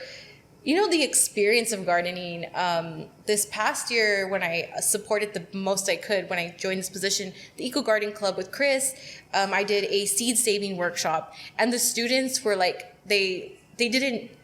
[SPEAKER 2] the experience of gardening. This past year when I supported the most I could, when I joined this position, the Eco Garden Club with Chris, I did a seed saving workshop, and the students were like,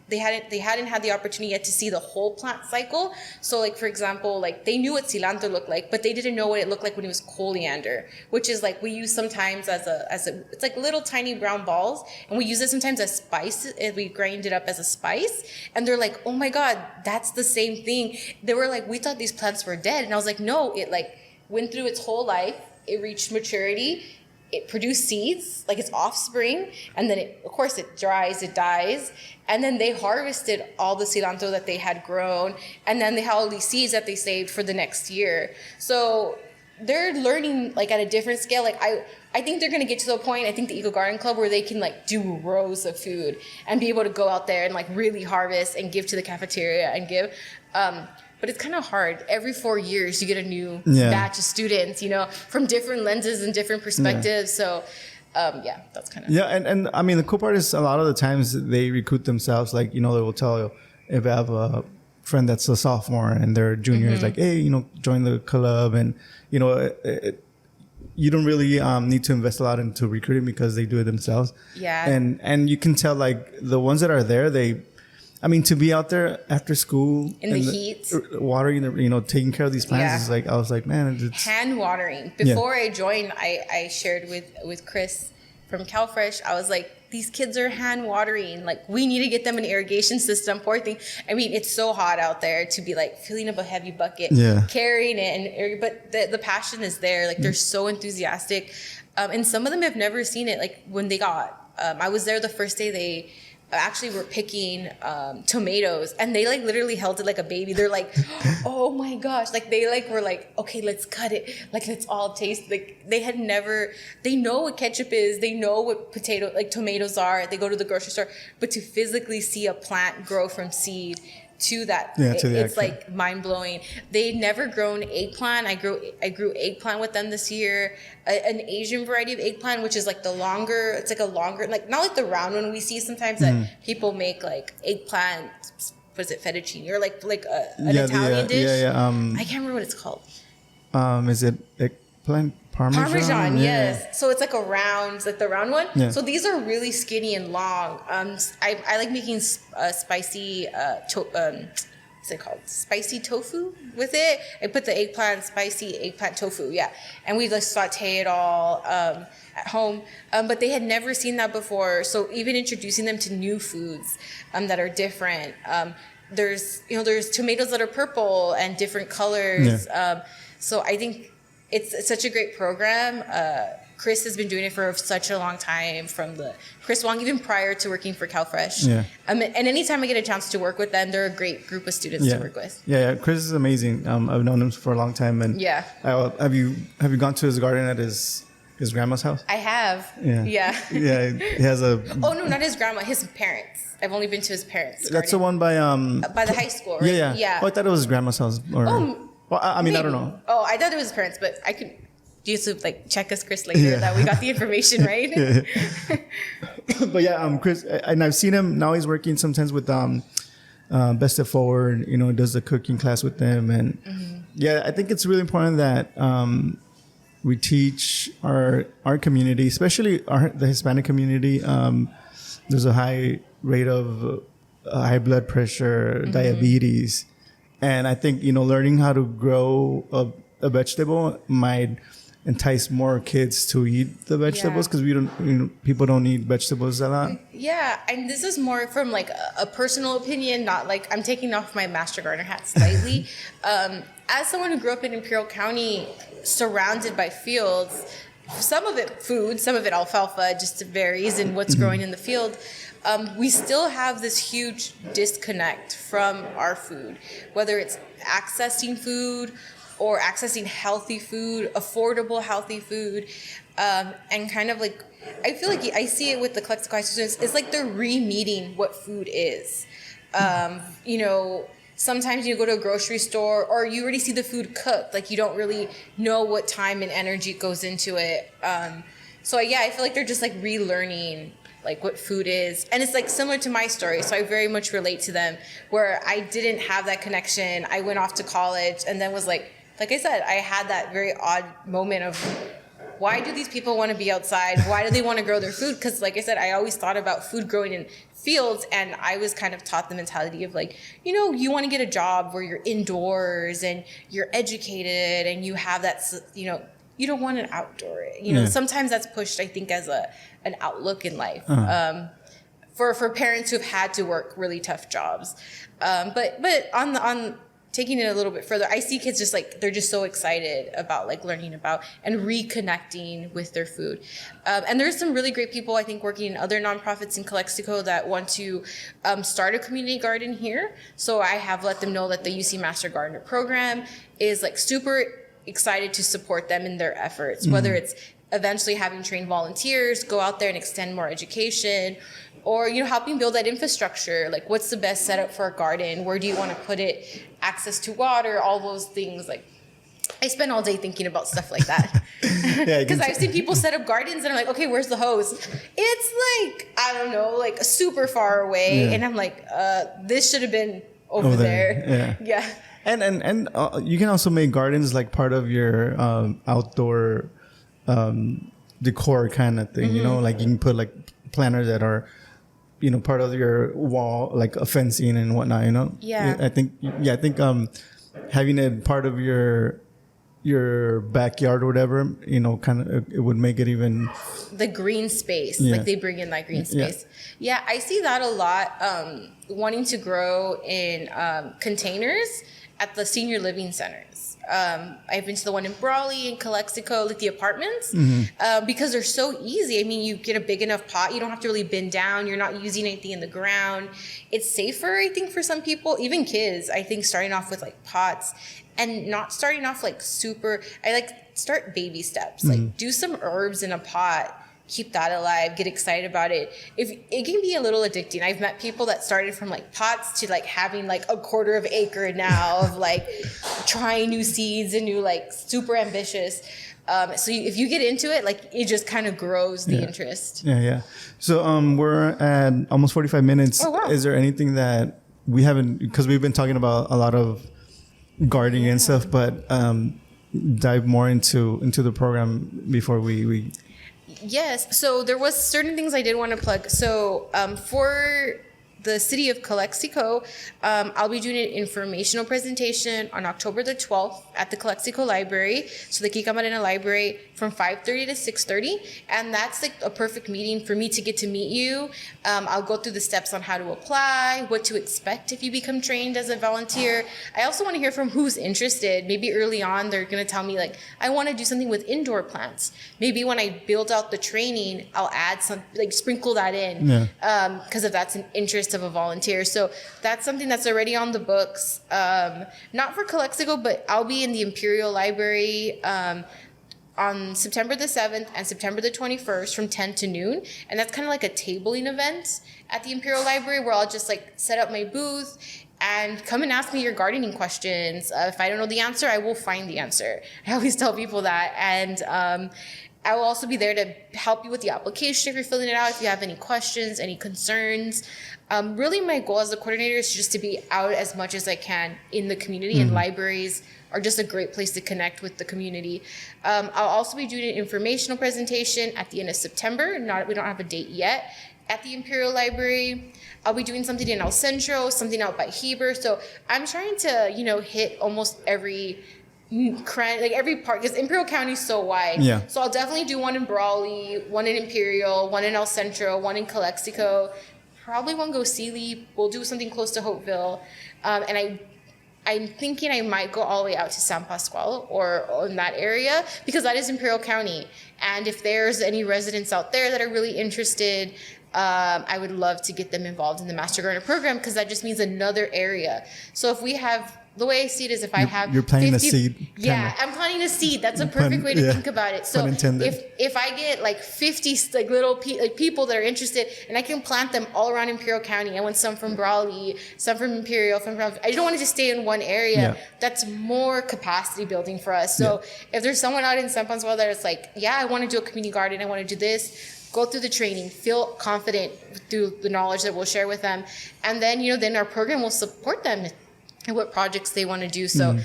[SPEAKER 2] they hadn't had the opportunity yet to see the whole plant cycle. So like, for example, like they knew what cilantro looked like, but they didn't know what it looked like when it was coriander, which is like we use sometimes it's like little tiny brown balls, and we use it sometimes as spice, and we grind it up as a spice. And they're like, oh my God, that's the same thing. They were like, we thought these plants were dead. And I was like, no, it like went through its whole life. It reached maturity. It produced seeds, like its offspring, and then it dries, it dies, and then they harvested all the cilantro that they had grown, and then they had all these seeds that they saved for the next year. So they're learning like at a different scale. Like I think they're gonna get to the point, I think the Eco Garden Club, where they can like do rows of food and be able to go out there and like really harvest and give to the cafeteria and give. But it's kind of hard. Every 4 years, you get a new batch of students, from different lenses and different perspectives. So, that's kind of...
[SPEAKER 1] Yeah, and I mean, the cool part is a lot of the times they recruit themselves. Like, they will tell you, if I have a friend that's a sophomore and they're juniors, like, hey, join the club. And, you don't really need to invest a lot into recruiting because they do it themselves.
[SPEAKER 2] Yeah.
[SPEAKER 1] And you can tell, like, the ones that are there, to be out there after school
[SPEAKER 2] in the heat,
[SPEAKER 1] watering, taking care of these plants is like, I was like, man, it's
[SPEAKER 2] hand watering. Before I joined, I shared with Chris from CalFresh. I was like, these kids are hand watering. Like, we need to get them an irrigation system. Poor thing. It's so hot out there to be like filling up a heavy bucket, carrying it, but the passion is there. Like, they're so enthusiastic. And some of them have never seen it. Like when they got, I was there the first day they actually were picking tomatoes, and they like literally held it like a baby. They're like, oh my gosh. Like they like were like, okay, let's cut it. Like let's all taste. Like they know what ketchup is. They know what tomatoes are. They go to the grocery store, but to physically see a plant grow from seed to that, it's like mind blowing. They'd never grown eggplant. I grew eggplant with them this year, an Asian variety of eggplant, which is like it's like a longer, like not like the round one we see sometimes that people make like eggplant, was it fettuccine or like an Italian dish? I can't remember what it's called.
[SPEAKER 1] Is it eggplant? Parmesan,
[SPEAKER 2] yes. So it's like like the round one.
[SPEAKER 1] Yeah.
[SPEAKER 2] So these are really skinny and long. I like making spicy, what's it called? Spicy tofu with it. I put the spicy eggplant tofu, and we like saute it all at home. But they had never seen that before. So even introducing them to new foods that are different. There's tomatoes that are purple and different colors. Yeah. So I think it's such a great program. Chris has been doing it for such a long time, from Chris Wong, even prior to working for CalFresh. Yeah. And anytime I get a chance to work with them, they're a great group of students to work with.
[SPEAKER 1] Yeah, Chris is amazing. I've known him for a long time. And have you gone to his garden at his grandma's house?
[SPEAKER 2] I have.
[SPEAKER 1] Yeah. He has a.
[SPEAKER 2] Oh no, not his grandma. His parents. I've only been to his parents'
[SPEAKER 1] That's the one by
[SPEAKER 2] the high school, right?
[SPEAKER 1] Yeah. Oh, I thought it was his grandma's house. Well, I mean, maybe. I don't know.
[SPEAKER 2] Oh, I thought it was his parents, but I could use to like check us, Chris, later that we got the information right.
[SPEAKER 1] But Chris, and I've seen him now. He's working sometimes with Best Step Forward. Does a cooking class with them, and I think it's really important that we teach our community, especially the Hispanic community. There's a high rate of high blood pressure, diabetes. And I think, learning how to grow a vegetable might entice more kids to eat the vegetables, because people don't eat vegetables a lot.
[SPEAKER 2] Yeah, and this is more from like a personal opinion, not like I'm taking off my Master Gardener hat slightly. As someone who grew up in Imperial County, surrounded by fields, some of it food, some of it alfalfa, just varies in what's growing in the field. We still have this huge disconnect from our food, whether it's accessing food or accessing healthy food, affordable healthy food, and kind of like, I feel like I see it with the Calexico High School students. It's like they're re-meeting what food is. Sometimes you go to a grocery store or you already see the food cooked, like you don't really know what time and energy goes into it. I feel like they're just like relearning like what food is. And it's like similar to my story. So I very much relate to them, where I didn't have that connection. I went off to college and then was like I said, I had that very odd moment of, why do these people want to be outside? Why do they want to grow their food? Because like I said, I always thought about food growing in fields, and I was kind of taught the mentality of like, you want to get a job where you're indoors and you're educated and you have that, you don't want an outdoor, sometimes that's pushed, I think, as an outlook in life. For parents who've had to work really tough jobs. But on taking it a little bit further, I see kids just like, they're just so excited about like learning about and reconnecting with their food. And there's some really great people, I think, working in other nonprofits in Calexico that want to start a community garden here. So I have let them know that the UC Master Gardener program is like super excited to support them in their efforts, whether it's eventually having trained volunteers go out there and extend more education, or helping build that infrastructure. Like, what's the best setup for a garden? Where do you want to put it? Access to water, all those things. Like, I spend all day thinking about stuff like that. Because I've seen people set up gardens and I'm like, okay, where's the hose? It's like, I don't know, like super far away. And I'm like, this should have been over there. Yeah.
[SPEAKER 1] And you can also make gardens like part of your outdoor decor kind of thing. Like you can put like planters that are part of your wall, like a fencing and whatnot. I think having it part of your backyard or whatever, kind of, it would make it even
[SPEAKER 2] the green space. Like they bring in that green space. I see that a lot. Wanting to grow in containers at the senior living centers. I've been to the one in Brawley and Calexico, like the apartments, because they're so easy. I mean, you get a big enough pot. You don't have to really bend down. You're not using anything in the ground. It's safer, I think, for some people, even kids, I think, starting off with like pots and not starting off like super. I like start baby steps, like do some herbs in a pot. Keep that alive, get excited about it. If it can be a little addicting. I've met people that started from like pots to like having like a quarter of acre now of like trying new seeds and new like super ambitious. If you get into it, like it just kind of grows the interest.
[SPEAKER 1] Yeah. So we're at almost 45 minutes.
[SPEAKER 2] Oh, wow.
[SPEAKER 1] Is there anything that we haven't, because we've been talking about a lot of gardening and stuff, but dive more into the program before we
[SPEAKER 2] Yes. So there was certain things I did want to plug. So for the city of Calexico, I'll be doing an informational presentation on October the 12th at the Calexico Library. So the Kikamarena Library from 5:30 to 6:30. And that's like a perfect meeting for me to get to meet you. I'll go through the steps on how to apply, what to expect if you become trained as a volunteer. I also want to hear from who's interested. Maybe early on, they're going to tell me like, I want to do something with indoor plants. Maybe when I build out the training, I'll add some, like sprinkle that in. Because if that's an interest of a volunteer. So that's something that's already on the books. Not for Calexico, but I'll be in the Imperial Library on September the 7th and September the 21st from 10 to noon. And that's kind of like a tabling event at the Imperial Library where I'll just like set up my booth and come and ask me your gardening questions. If I don't know the answer, I will find the answer. I always tell people that. And I will also be there to help you with the application if you're filling it out, if you have any questions, any concerns. Really, my goal as a coordinator is just to be out as much as I can in the community, and libraries are just a great place to connect with the community. I'll also be doing an informational presentation at the end of September. We don't have a date yet, at the Imperial Library. I'll be doing something in El Centro, something out by Heber. So I'm trying to, hit almost every every part, because Imperial County is so wide. Yeah. So I'll definitely do one in Brawley, one in Imperial, one in El Centro, one in Calexico. Probably one go Sealy. We'll do something close to Hopeville. And I'm thinking I might go all the way out to San Pascual or in that area, because that is Imperial County. And if there's any residents out there that are really interested, I would love to get them involved in the Master Gardener program, because that just means another area. So if we have, the way I see it is if I have... You're planting 50, a seed. Yeah, I'm planting a seed. That's a perfect way to think about it. So if I get like 50 like little people that are interested, and I can plant them all around Imperial County. I want some from Brawley, some from Imperial, I don't want to just stay in one area. Yeah. That's more capacity building for us. So if there's someone out in San Pascual that is like, I want to do a community garden, I want to do this, go through the training, feel confident through the knowledge that we'll share with them. And then, then our program will support them and what projects they want to do. So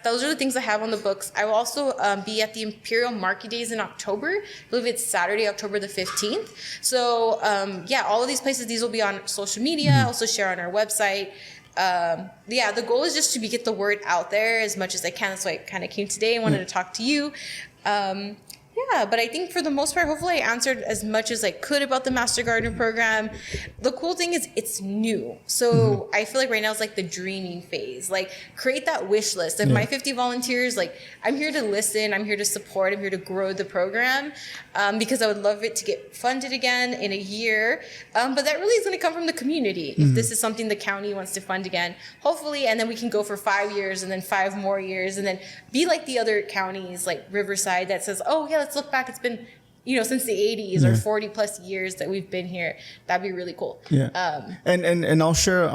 [SPEAKER 2] those are the things I have on the books. I will also be at the Imperial Market Days in October. I believe it's Saturday, October the 15th. So all of these places, these will be on social media, also share on our website. The goal is just to get the word out there as much as I can. That's why I kind of came today and wanted to talk to you. But I think for the most part, hopefully I answered as much as I could about the Master Gardener program. The cool thing is it's new. So I feel like right now it's like the dreaming phase. Like create that wish list of my 50 volunteers. Like I'm here to listen. I'm here to support. I'm here to grow the program because I would love it to get funded again in a year. But that really is going to come from the community. If this is something the county wants to fund again, hopefully, and then we can go for 5 years and then 5 more years and then be like the other counties like Riverside that says, let's look back. It's been, since the 80s or 40 plus years that we've been here. That'd be really cool. Yeah. And I'll share,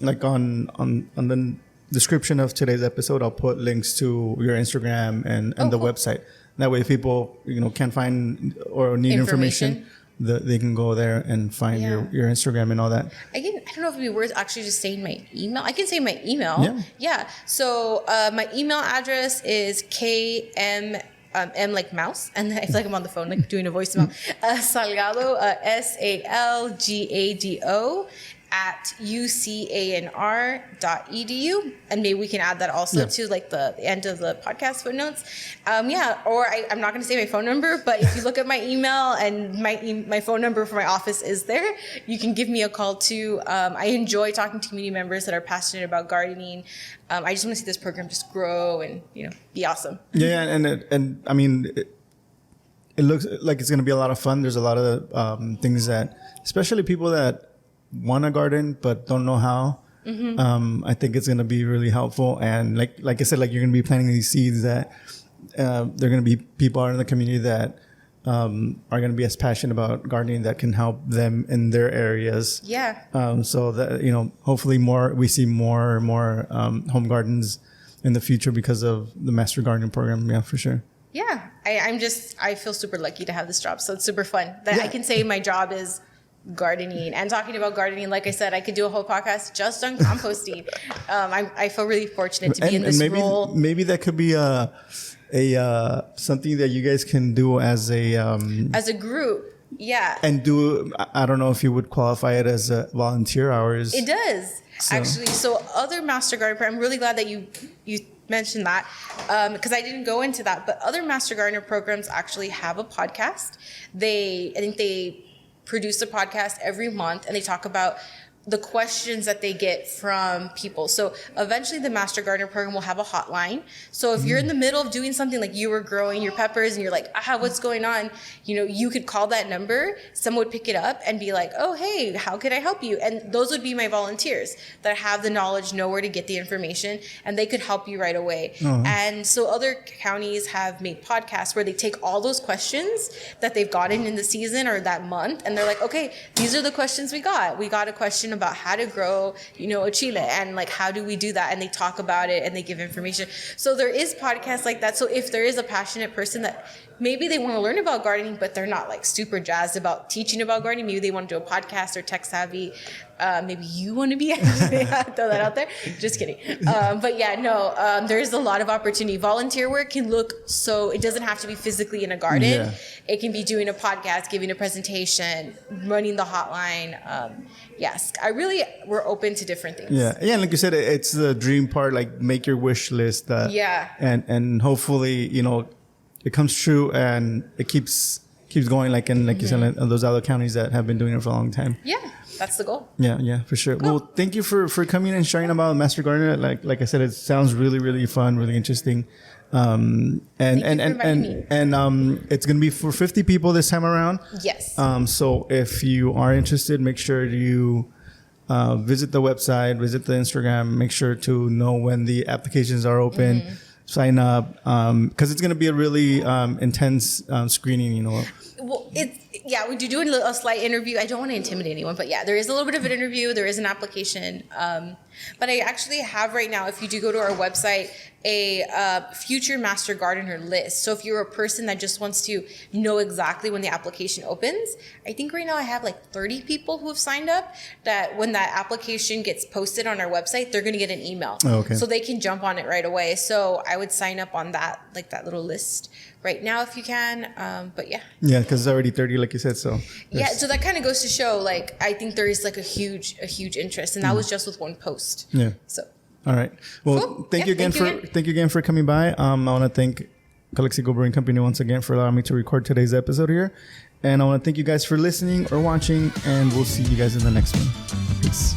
[SPEAKER 2] like on the description of today's episode, I'll put links to your Instagram and the website. That way if people, can't find or need information, they can go there and find your Instagram and all that. Again, I don't know if it'd be worth actually just saying my email. I can say my email. Yeah. So my email address is KM M like mouse, and I feel like I'm on the phone, like doing a voicemail. Salgado, Salgado at ucanr.edu, and maybe we can add that also to like the end of the podcast footnotes. Or I'm not going to say my phone number, but if you look at my email, and my phone number for my office is there, you can give me a call too. I enjoy talking to community members that are passionate about gardening. I just want to see this program just grow and be awesome.
[SPEAKER 1] Yeah, and I mean, it looks like it's going to be a lot of fun. There's a lot of things that, especially people that want to garden but don't know how. I think it's going to be really helpful. And like I said, like you're going to be planting these seeds that they're going to be people out in the community that are going to be as passionate about gardening that can help them in their areas.
[SPEAKER 2] Yeah.
[SPEAKER 1] So that hopefully we see more and more home gardens in the future because of the Master Gardening Program. Yeah, for sure.
[SPEAKER 2] Yeah, I feel super lucky to have this job. So it's super fun that I can say my job is gardening and talking about gardening. Like I said, I could do a whole podcast just on composting. I feel really fortunate to be in this role.
[SPEAKER 1] Maybe that could be a something that you guys can do as a group.
[SPEAKER 2] Yeah.
[SPEAKER 1] And I don't know if you would qualify it as volunteer hours.
[SPEAKER 2] It does. Actually. So other Master Gardener, I'm really glad that you mentioned that because I didn't go into that, but other Master Gardener programs actually have a podcast. I think they produce a podcast every month, and they talk about the questions that they get from people. So eventually the Master Gardener program will have a hotline. So if you're in the middle of doing something, like you were growing your peppers and you're like, what's going on? You could call that number. Someone would pick it up and be like, oh, hey, how could I help you? And those would be my volunteers that have the knowledge, know where to get the information, and they could help you right away. And so other counties have made podcasts where they take all those questions that they've gotten in the season or that month, and they're like, okay, these are the questions we got. We got a question about how to grow, a chile, and like, how do we do that? And they talk about it and they give information. So there is podcasts like that. So if there is a passionate person that maybe they want to learn about gardening, but they're not like super jazzed about teaching about gardening, maybe they want to do a podcast or tech savvy. Maybe you want to be, throw that out there. Just kidding. But yeah, no, there is a lot of opportunity. Volunteer work can look it doesn't have to be physically in a garden. Yeah. It can be doing a podcast, giving a presentation, running the hotline. Yes, we're open to different things.
[SPEAKER 1] Yeah. Yeah. Like you said, it's the dream part, like make your wish list. And hopefully, it comes true and it keeps going, like you said, in those other counties that have been doing it for a long time.
[SPEAKER 2] Yeah. That's the goal.
[SPEAKER 1] Yeah, for sure. Cool. Well, thank you for coming and sharing about Master Gardener. Like I said, it sounds really, really fun, really interesting. And it's going to be for 50 people this time around.
[SPEAKER 2] Yes.
[SPEAKER 1] So if you are interested, make sure you visit the website, visit the Instagram, make sure to know when the applications are open, sign up, because it's going to be a really intense screening,
[SPEAKER 2] Well, we do a slight interview. I don't want to intimidate anyone, but yeah, there is a little bit of an interview. There is an application. But I actually have right now, if you do go to our website, a future Master Gardener list. So if you're a person that just wants to know exactly when the application opens, I think right now I have like 30 people who have signed up that when that application gets posted on our website, they're going to get an email.
[SPEAKER 1] Oh, okay.
[SPEAKER 2] So they can jump on it right away. So I would sign up on that, like that little list right now if you can. But yeah.
[SPEAKER 1] Yeah, because it's already 30, like you said. So
[SPEAKER 2] yeah, so that kind of goes to show, like, I think there is like a huge interest, and that was just with one post.
[SPEAKER 1] Yeah.
[SPEAKER 2] So.
[SPEAKER 1] All right. Well,
[SPEAKER 2] cool.
[SPEAKER 1] thank you again for coming by. I want to thank Calexico Brewing Company once again for allowing me to record today's episode here. And I want to thank you guys for listening or watching, and we'll see you guys in the next one. Peace.